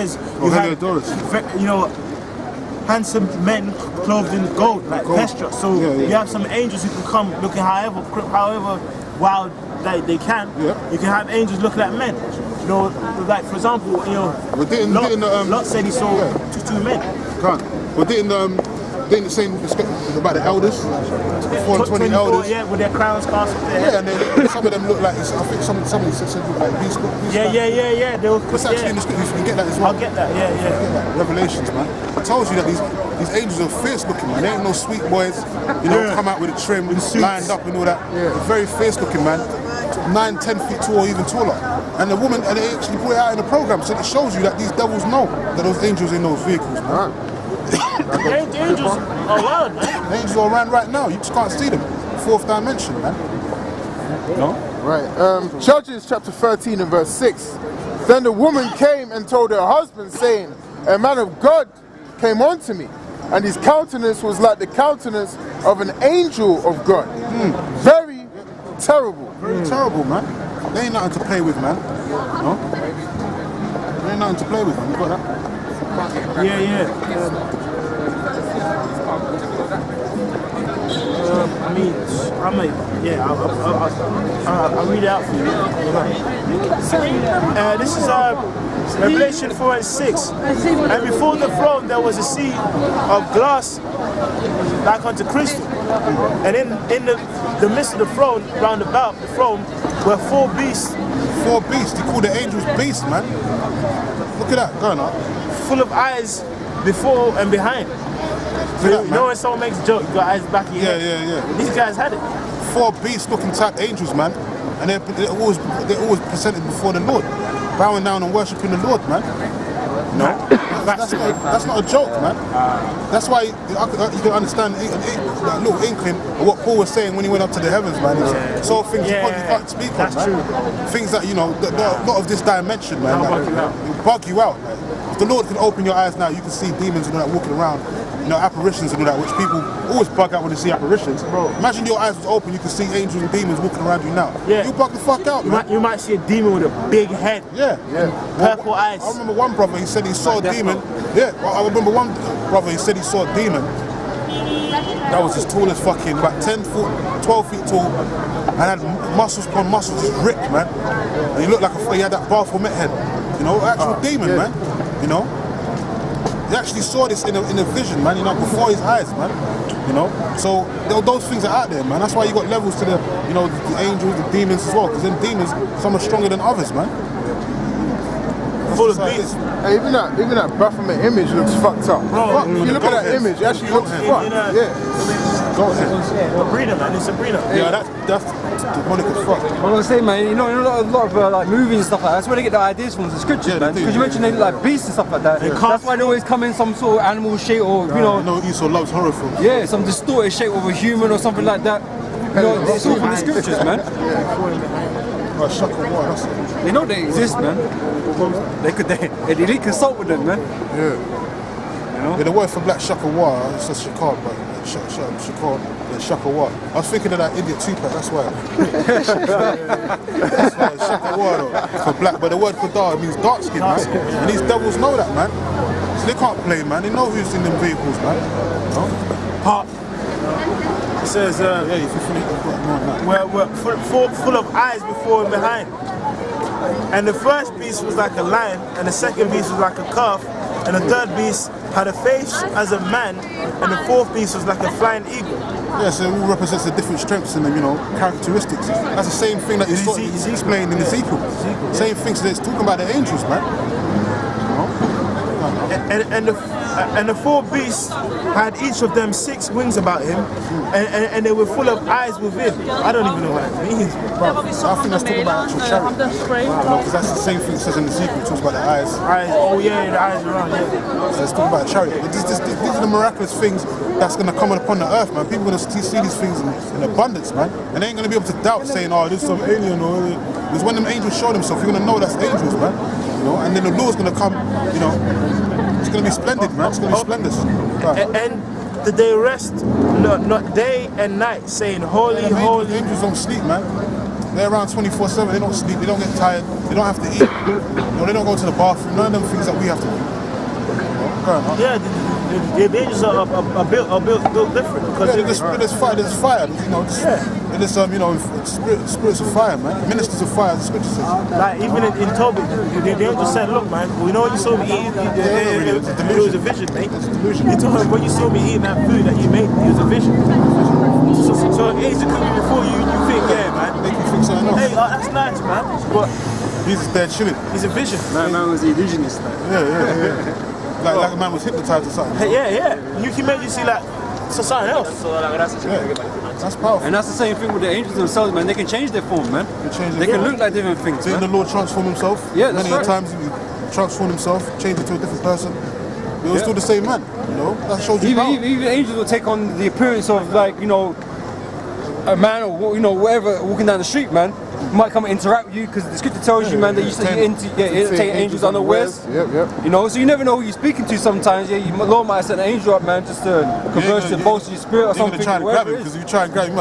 says you have, you know, handsome men clothed in gold, like Vestra. So you have some angels who can come looking however wild they can. You can have angels looking like men. You know, like for example, you know, Lot said he saw two men. But didn't the same about the elders? 420 elders. Yeah, with their crowns cast up their head. Yeah, and some of them look like, I think somebody said look like beast. Yeah. What's actually in the scripture? You can get that as well. I'll get that, yeah. Revelations, man. I told you that these angels are fierce looking, man. They ain't no sweet boys, you know, come out with a trim, lined up and all that. They're very fierce looking, man. 9, 10 feet tall or even taller. And the woman, and they actually put it out in the program, so it shows you that these devils know that those angels in those vehicles, man. The angels are wild, man. The angels are around right now. You just can't see them. 4th dimension, man. No? Right. Judges chapter 13 and verse 6. Then the woman came and told her husband, saying, a man of God came unto me, and his countenance was like the countenance of an angel of God. Very terrible. Very terrible, man. They ain't nothing to play with, man. No? They ain't nothing to play with, man. You got that? I'll read it out for you. This is Revelation 4 and 6. And before the throne there was a sea of glass like unto crystal. And in the midst of the throne, round about the throne, were 4 beasts. 4 beasts. They call the angels beasts, man. Look at that, going up. Full of eyes before and behind. So you know when someone makes a joke, you got eyes back of your head? Yeah. These guys had it. 4 beast-looking type angels, man, and they're always presented before the Lord, bowing down and worshiping the Lord, man. No, that's not a joke, man. That's why you can understand that little inkling of what Paul was saying when he went up to the heavens, man. So things you can't speak that's on, man. True. Things that, you know, a lot of this dimension, man. It'll bug you out. Like, if the Lord can open your eyes now, you can see demons and all that walking around. You know, apparitions and all that, which people always bug out when they see apparitions. Bro, imagine your eyes was open, you can see angels and demons walking around you now. Yeah. You bug the fuck out, man. You might see a demon with a big head. Yeah. Purple eyes. I remember one brother, he said he saw a demon. Yeah, I remember one brother, he said he saw a demon that was as tall as fucking, about 10 foot, 12 feet tall, and had muscles upon muscles, just ripped, man. And he looked like he had that Baphomet head. You know, actual demon, man. You know? He actually saw this in a vision, man, you know, before his eyes, man. You know? So those things are out there, man. That's why you got levels to the, you know, the angels, the demons as well, because them demons, some are stronger than others, man. Full of beasts. Hey, even that Baphomet image looks fucked up. Bro, if you look at that image, it actually looks fucked. Sabrina, man, it's Sabrina. Yeah, that's demonic as fuck. I was gonna say, man, you know a lot of like movies and stuff like that. That's where they get the ideas from, the scriptures, man. Because you mentioned they look like beasts and stuff like that. That's why they always come in some sort of animal shape, or you know. No, Esau loves horror films. Yeah, some distorted shape of a human or something like that. You know, it's all from the scriptures, man. They know they exist, man. They consult with them, man. Yeah. You know? Yeah, the word for black shakawar, it says shakar, but shakar, shakawar. I was thinking of that idiot Tupac, that's why. That's why shakawar though, for black, but the word qadar means dark skin, man. And these devils know that, man. So they can't play, man. They know who's in them vehicles, man. No? It says, if you finish, we're full of eyes before and behind. And the first beast was like a lion, and the second beast was like a calf, and the third beast had a face as a man, and the fourth beast was like a flying eagle. Yeah, so it all represents the different strengths and the, you know, characteristics. That's the same thing that he's explained in Ezekiel. Same thing, so it's talking about the angels, man. And the 4 beasts had each of them 6 wings about him, and they were full of eyes within. I don't even know what that means. Bro, I think that's talking about actual chariot. Because that's the same thing it says in Ezekiel. It talks about the eyes. Oh yeah, the eyes around, yeah. So it's talking about a chariot. But these are the miraculous things that's going to come upon the earth, man. People are going to see these things in abundance, man. And they ain't going to be able to doubt saying, oh, this is some alien or... Because when them angels show themselves, you're going to know that's angels, man. You know, and then the Lord's going to come, you know, it's going to be splendid, man. It's going to be splendid. And did they rest, not day and night, saying, holy, holy. The angels don't sleep, man. They're around 24/7. They don't sleep. They don't get tired. They don't have to eat. They don't go to the bathroom. None of them things that we have to do. Yeah, the angels are built different because there's fire. There's fire. There's spirits of fire, man. Ministers of fire. The scripture says. Like even in Tobit, the angel said, "Look, man, we know you saw me eating. It was a vision, mate. He told him when you saw me eating that food that you made, it was a vision. So angel could be before you think, yeah, man. Make you think something else. Hey, that's nice, man. But he's there chilling. He's a vision. Man was the illusionist. Yeah. Like a man was hypnotized or something. Hey, yeah. He made you see like something else. Yeah. That's powerful. And that's the same thing with the angels themselves, man. They can change their form, man. They can look like different things. Didn't the Lord transform himself? Yeah, that's Many right. times he transformed himself, changed into a different person. He was still the same man. That shows you power. Even angels will take on the appearance of a man or whatever walking down the street, man. Might come and interact with you because the scripture tells you, man, that you entertain angels unawares. Yep. So you never know who you're speaking to sometimes. The Lord might send an angel up, man, just to converse and bolster your spirit or something. You're going to try and grab him because if you try and grab him,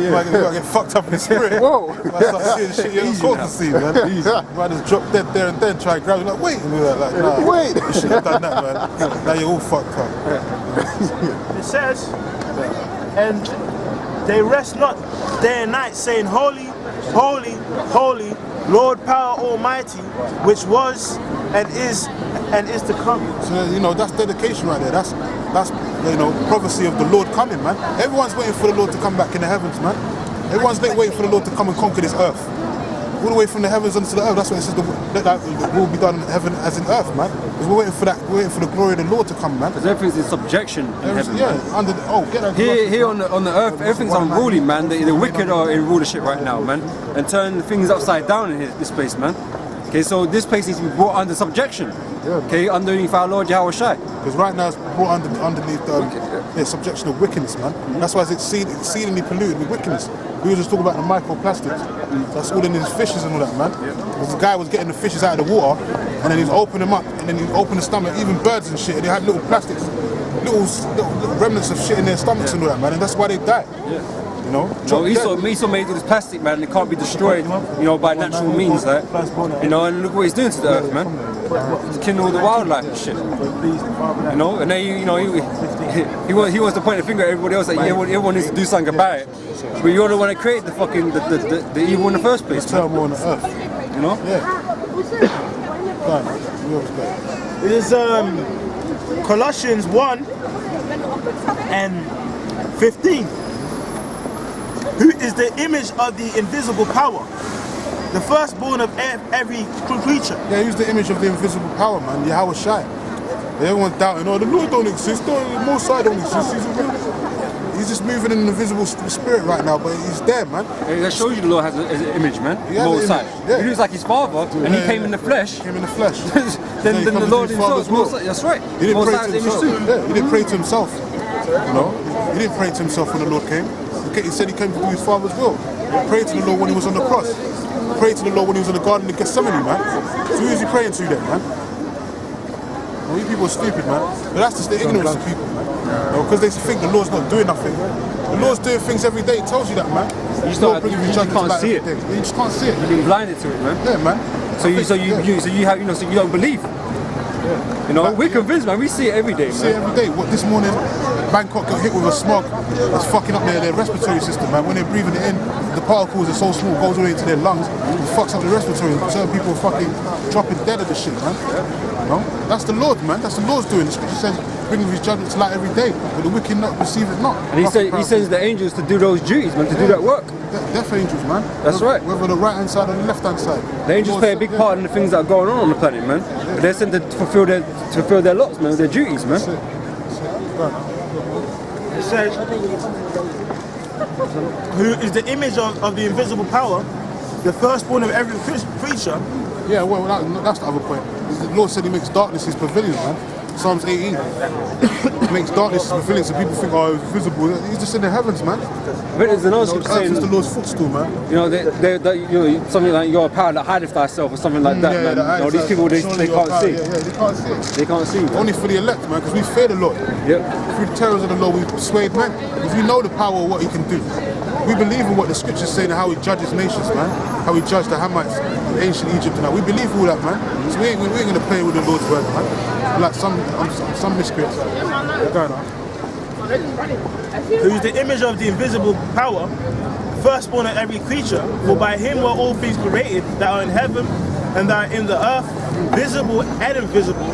you might get fucked up in the spirit. Whoa. You might start seeing shit you're not supposed to see, man. You might just drop dead there and then try and grab him. Like, wait. And we're like, nah, Wait. you shouldn't have done that, man. Now you're all fucked up. It says, and they rest not day and night, saying, Holy, holy, holy, Lord power almighty, which was and is to come. So that's dedication right there. That's prophecy of the Lord coming, man. Everyone's waiting for the Lord to come back in the heavens, man. Everyone's waiting for the Lord to come and conquer this earth. All the way from the heavens onto the earth. That's why it says the will be done in heaven as in earth, man. Because we're waiting for that. We're waiting for the glory of the Lord to come, man. Because everything's in subjection in heaven. Yeah, get that. Here on the earth, everything's unruly, man. The wicked are in rulership right now, man, and turn things upside down in this place, man. Okay, so this place needs to be brought under subjection. Okay, underneath our Lord Yahawashi. Because right now it's brought underneath subjection of wickedness, man. That's why it's exceedingly polluted with wickedness. We were just talking about the microplastics. That's all in these fishes and all that, man. Because the guy was getting the fishes out of the water, and then he's opening them up, and then he'd open the stomach, even birds and shit, and they had little plastics, little remnants of shit in their stomachs and all that, man, and that's why they die. He's made of this plastic, man, and it can't be destroyed, by natural means, right? And look what he's doing to the earth, man. He's killing all the wildlife and shit. And then he wants to point the finger at everybody else, like everyone needs to do something about it. But you're the one that created the fucking the evil in the first place. It's turmoil on the earth. Yeah. It is Colossians 1 and 15. Who is the image of the invisible power, the firstborn of every creature. Yeah, he's the image of the invisible power, man. Yahawashi. Everyone's doubting, the Lord don't exist, the Most High don't exist. He's just moving in an invisible spirit right now, but he's there, man. That shows you the Lord has an image, man. Most High. He looks like his father, and he came in the flesh. Came in the flesh. then the Lord himself. That's right. He didn't pray to himself. Yeah, he didn't pray to himself. He didn't pray to himself when the Lord came. He said he came to do his Father's will. He prayed to the Lord when he was on the cross. He prayed to the Lord when he was in the Garden of Gethsemane, man. So who is he praying to then, man? You people are stupid, man. But that's just the ignorance of people, man. Because they think the Lord's not doing nothing. The Lord's doing things every day. It tells you that, man. You just can't see it. You just can't see it. You've been blinded to it, man. Yeah, man. So you don't believe. We're convinced, man. We see it every day. We see it every day. This morning, Bangkok got hit with a smog that's fucking up their respiratory system, man. When they're breathing it in, the particles are so small, it goes all the way into their lungs, it fucks up the respiratory. Certain people are fucking dropping dead of the shit, man. That's the Lord, man. That's the Lord's doing. The scripture says, bringing his judgment to light every day, but the wicked not receive it not. And he sends the angels to do those duties, man, to do that work. Death angels, man. That's right. Whether the right hand side or the left hand side. The angels play a big part in the things that are going on the planet, man. But they're sent to fulfill their lots, man, their duties, man. It says, who is the image of the invisible power, the firstborn of every creature. Yeah, well, that's the other point. The Lord said he makes darkness his pavilion, man. Psalms 18. He makes darkness his pavilion so people think, it's visible. He's just in the heavens, man. But there's another scripture saying, the Lord's footstool, man. Something like you're a power that hideth thyself or something like that, man. These people, they can't see. Yeah, they can't see it. They can't see. Only for the elect, man, because we fear the Lord. Yep. Through the terrors of the Lord, we persuade men. Because we know the power of what he can do. We believe in what the scriptures say and how he judges nations, man. How he judged the Hamites in ancient Egypt and that. We believe all that, man. So we ain't going to play with the Lord's word, man. Like some miscreants. They're going on. Who's the image of the invisible power, firstborn of every creature, for by him were all things created that are in heaven and that are in the earth, visible and invisible,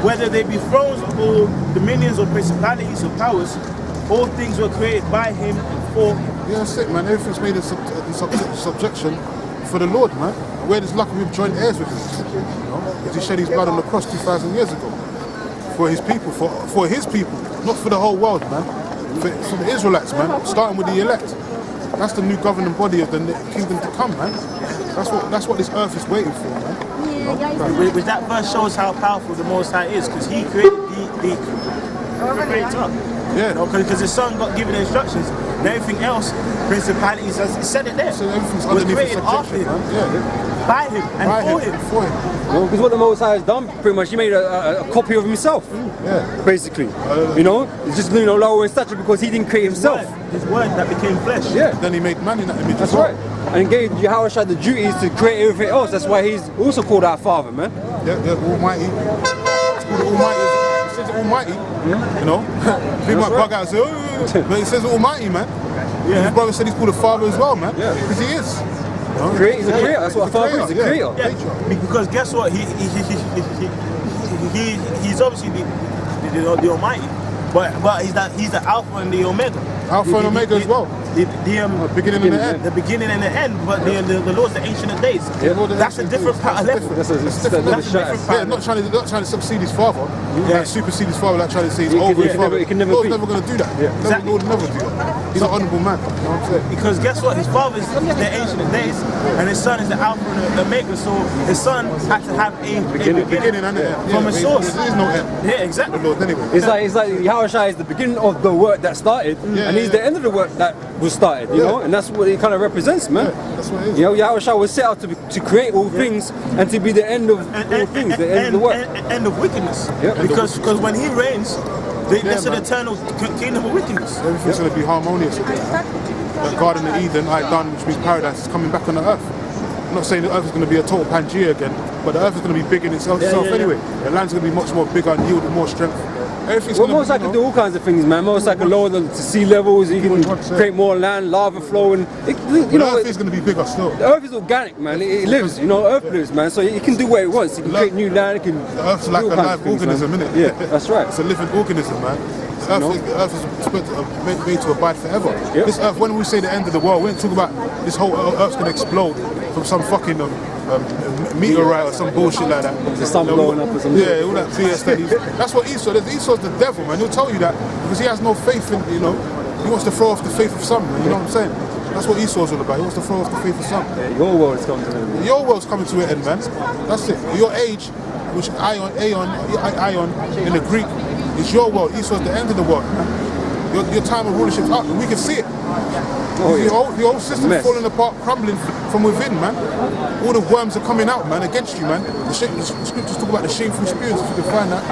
whether they be thrones or dominions or principalities or powers, all things were created by him and for him. Yeah, that's it, man. Everything's made in subjection for the Lord, man. We're just lucky we've joined heirs with him. You know? Because he shed his blood on the cross 2,000 years ago. For his people, for his people, not for the whole world, man. For the Israelites, man, starting with the elect. That's the new governing body of the kingdom to come, man. That's what this earth is waiting for, man. Which that verse shows how powerful the Most High is, because he created the creator. Yeah. Because the Son got given instructions, and everything else, principalities, it said it there. So everything's was underneath created the after subjection, him, man. Yeah. by him, and By for him, him. for him. Well, because what the Most High has done, pretty much, he made a copy of himself. Yeah. Basically. You know, it's just lower in stature because he didn't create himself. His word that became flesh. Yeah. Then he made man in that image. That's as well. right. And gave Yahawashi the duties to create everything else. That's why he's also called our Father, man. Yeah, Almighty. It's called Almighty. It says Almighty. You know, people might bug out and say, oh, but it says Almighty, man. Yeah. His brother said he's called a father as well, man. Yeah. Because he is. You know? He's a creator. That's what a father is. He's a creator. Yeah, because guess what? He's obviously the Almighty, but he's the Alpha and the Omega. Alpha and Omega as well. The beginning and the end. The beginning and the end, but the Lord's the Ancient of Days. Yeah. That's a different part of level. That's a different Yeah, not trying to succeed his father, Yeah. like supersede his father, like trying to say he's He over can his father. he can never Lord's be. never going to do that. Yeah. Exactly. Lord will never do that. He's an honourable man. You know what I'm saying? Because guess what? His father is the Ancient of Days, and his son is the Alpha and the Omega. So his son had to have a Beginning and the end. from a source. There is no end. Yeah, exactly. The Lord, anyway. It's like Yahawashi is the beginning of the work that started, and he's the end of the work that was started, you know, and that's what it kind of represents, man. Yeah, that's what it is. You know, Yahawashi was set out to create all things and to be the end of all things, the end of the work. End of wickedness. Yeah. Because when he reigns, that's an eternal kingdom of wickedness. Everything's going to be harmonious. The Garden of Eden, I done, which means paradise, is coming back on the earth. I'm not saying the earth is going to be a total Pangea again, but the earth is going to be big in itself anyway. The land's going to be much more bigger and yield more strength. Everything's Well, going most likely do all kinds of things, man. Most likely lower the sea levels, you can create more land, lava flow, and the earth is going to be bigger still. the earth is organic, man. It lives, you know. Earth lives, man. So it can do what it wants. It can create new land. It can. The earth's like do a all kinds live of things, organism, man. isn't it? Yeah, that's right. It's a living organism, man. The earth is made to abide forever. Yep. This earth, when we say the end of the world, we ain't talking about this whole earth's going to explode from some fucking meteorite or some bullshit like that. The sun blowing up or something. Yeah, all that BS. That's what Esau is. Esau's the devil, man. He'll tell you that because he has no faith in, you know, he wants to throw off the faith of some, man. You know what I'm saying? That's what Esau's all about. He wants to throw off the faith of some. Yeah, your world is coming to an end. Your world's coming to an end, man. That's it. Your age, which Ion in the Greek, is your world. Esau's the end of the world, man. Your time of rulership's up, and we can see it. The whole system's falling apart, crumbling from within, man. All the worms are coming out, man, against you, man. The scriptures talk about the shameful spewings, if you can find that.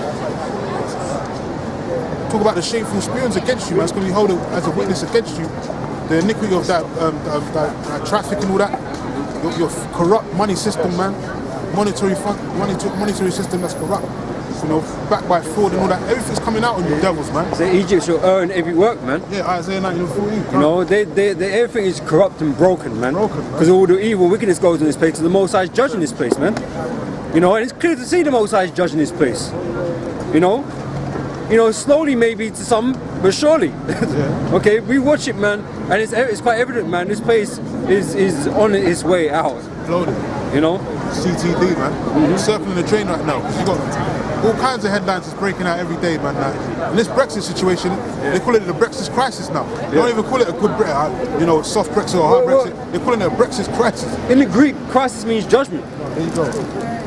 Talk about the shameful spewings against you, man. It's going to be held as a witness against you. The iniquity of that traffic and all that. Your corrupt money system, man. Monetary system that's corrupt. You know, backed by fraud and all that. Everything's coming out on you devils, man. So Egypt shall earn every work, man. Yeah, Isaiah 19:14. You know, everything is corrupt and broken, man. Broken, man. Because all the evil wickedness goes in this place. The Most High is judging this place, man. You know, and it's clear to see the Most High is judging this place. You know, slowly maybe to some, but surely. Yeah. Okay, we watch it, man, and it's quite evident, man. This place is on its way out. Loaded. You know. CTD, man. Circling the train right now. You got all kinds of headlines is breaking out every day, man. And this Brexit situation, they call it the Brexit crisis now. They don't even call it a good Brexit, you know, soft Brexit or hard Brexit. They're calling it a Brexit crisis. In the Greek, crisis means judgment. There you go.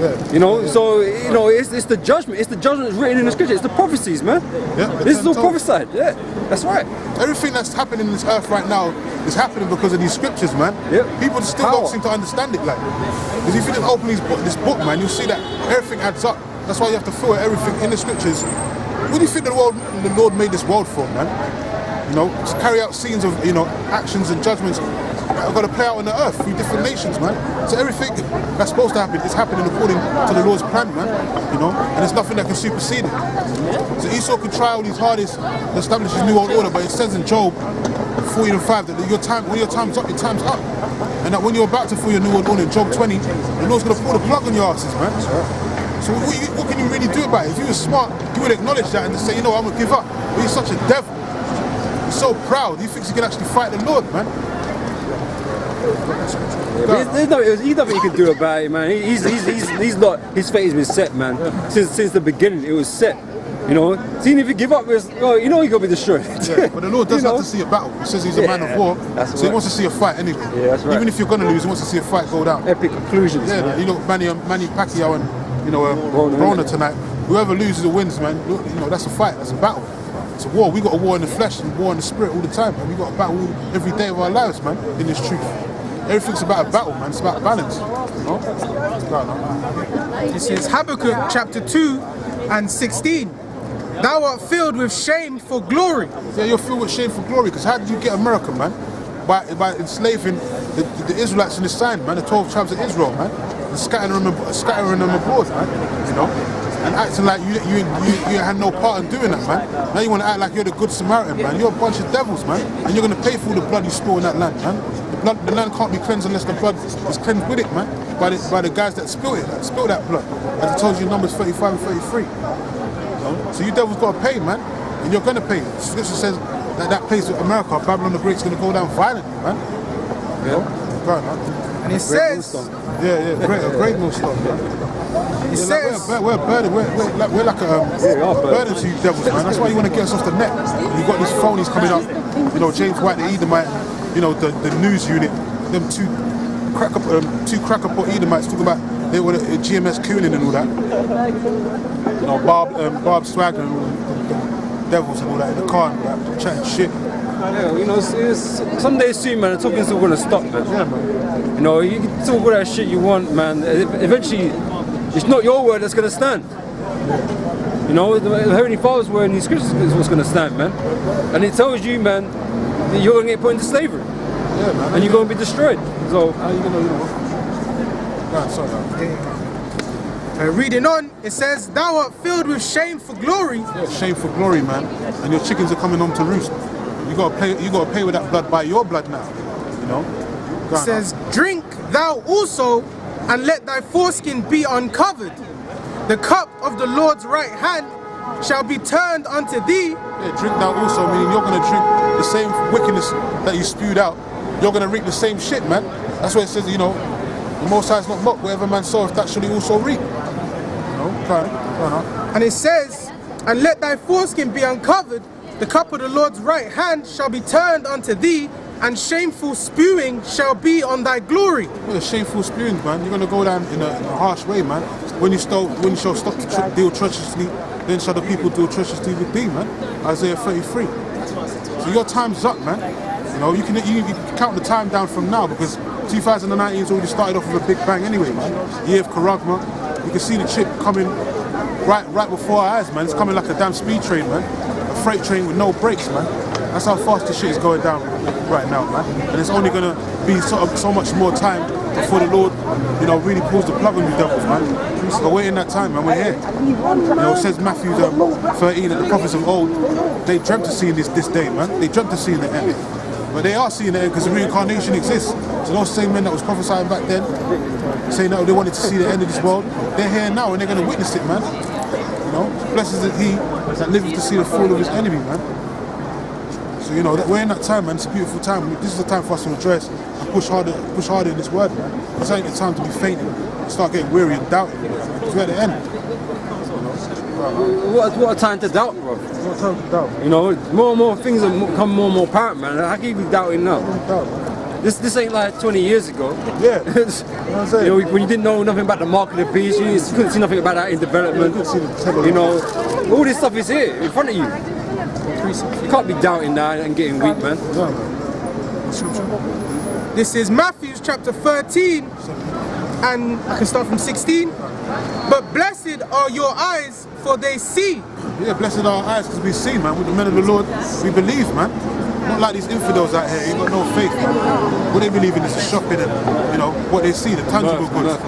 Yeah. You know, so you know, it's the judgment. It's the judgment that's written in the scripture. It's the prophecies, man. Yeah, this is all prophesied. Yeah, that's right. Everything that's happening in this earth right now is happening because of these scriptures, man. Yep. People still don't seem to understand it, like. Because if you didn't open this book, man, you'll see that everything adds up. That's why you have to filter everything in the scriptures. What do you think the Lord made this world for, man? you know, carry out scenes of, you know, actions and judgments that are going to play out on the earth through different nations, man. So everything that's supposed to happen is happening according to the Lord's plan, man. You know, and there's nothing that can supersede it. So Esau can try all his hardest to establish his new world order, but it says in Job 14:5 that when your time's up, your time's up. And that when you're about to fulfill your new world order in Job 20, the Lord's going to pull the plug on your asses, man. So what can you really do about it? If you were smart, you would acknowledge that and just say, you know, I'm going to give up. But you're such a devil. You're so proud. He thinks he can actually fight the Lord, man. There's nothing he can do about it, man. He's not. His fate has been set, man. Since the beginning, it was set. You know, seeing if you give up, well, you know you're gonna be destroyed. Yeah, but the Lord does have to see a battle. He says he's a man of war, so he wants to see a fight anyway. Yeah, that's right. Even if you're gonna lose, he wants to see a fight go down. Epic conclusions. Yeah, man. You know, Manny Pacquiao and, you know, Rona tonight. Whoever loses or wins, man, you know, that's a fight. That's a battle. It's a war. We got a war in the flesh and war in the spirit all the time, man. We got a battle every day of our lives, man. In this truth. Everything's about a battle, man. It's about balance. You know? This is Habakkuk chapter 2 and 16. Thou art filled with shame for glory. Yeah, you're filled with shame for glory, because how did you get America, man? By enslaving the Israelites in the sand, man, the 12 tribes of Israel, man, and scattering them abroad, man, you know, and acting like you had no part in doing that, man. Now you want to act like you're the good Samaritan, man. You're a bunch of devils, man, and you're going to pay for all the blood you spill in that land, man. The land can't be cleansed unless the blood is cleansed with it, man, by the guys that spilled that blood, as it tells you in Numbers 35 and 33. So you devils got to pay, man, and you're going to pay. Scripture says that place of America, Babylon the Great's going to go down violently, man. Yeah. Right, man. And it says, a great millstone. It says, we're burden. We're like a burden to you devils, man. That's why you want to get us off the net. You got these phonies coming up, you know, James White the Edomite, you know, the news unit, them two cracker-pot Edomites talking about they were GMS cooling and all that. You know, Bob Swagger and all the devils and all that in the car and all that, chatting shit. Yeah, you know, someday soon, man, the talking's still gonna stop, man. Yeah, man. You know, you can talk all that shit you want, man. Eventually, it's not your word that's gonna stand. You know, the Heavenly Father's word in these scriptures is what's gonna stand, man. And it tells you, man, that you're gonna get put into slavery. Yeah, man. And you're gonna be destroyed. So how you gonna, you know? reading on, it says, thou art filled with shame for glory. Yeah, shame for glory, man. And your chickens are coming home to roost. You gotta pay with that blood by your blood now. You know? It says, drink thou also, and let thy foreskin be uncovered. The cup of the Lord's right hand shall be turned unto thee. Yeah, drink thou also, meaning you're gonna drink the same wickedness that you spewed out. You're gonna reap the same shit, man. That's why it says, you know, the Most High is not mocked. Whatever man soweth, that shall he also reap. You know, kind of. And it says, and let thy foreskin be uncovered. The cup of the Lord's right hand shall be turned unto thee, and shameful spewing shall be on thy glory. Yeah, shameful spewing, man. You're gonna go down in a harsh way, man. When you shall stop to deal treacherously, then shall the people deal treacherously with thee, man. Isaiah 33. So your time's up, man. You know, you can count the time down from now, because 2019 has already started off with a big bang anyway, man. Year of Karagma. You can see the chip coming right before our eyes, man. It's coming like a damn speed train, man. A freight train with no brakes, man. That's how fast the shit is going down right now, man. And it's only gonna be so much more time before the Lord, you know, really pulls the plug on you devils, man. So we're in that time, man. We're here. You know, it says Matthew 13 that the prophets of old, they dreamt of seeing this day, man. They dreamt of seeing the end. But they are seeing the end because the reincarnation exists. So those same men that was prophesying back then, saying that they wanted to see the end of this world, they're here now and they're going to witness it, man. You know, blessed is he that liveth to see the fall of his enemy, man. So, you know, we're in that time, man. It's a beautiful time. This is the time for us to rejoice and push harder in this word, man. This ain't the time to be fainting and start getting weary and doubting, because we're at the end. What a time to doubt, bro. What a time to doubt. You know, more and more things have become more and more apparent, man. How can you be doubting now? This ain't like 20 years ago. Yeah. You know what I'm saying? You know, when you didn't know nothing about the mark of the beast, you couldn't see nothing about that in development. You know, all this stuff is here in front of you. You can't be doubting that and getting weak, man. This is Matthew chapter 13, and I can start from 16. But blessed are your eyes, for they see. Yeah, blessed are our eyes because we see, man. With the men of the Lord, we believe, man. Not like these infidels out here, ain't got no faith, man. What they believe in is the shopping and, you know, what they see, the tangible goods.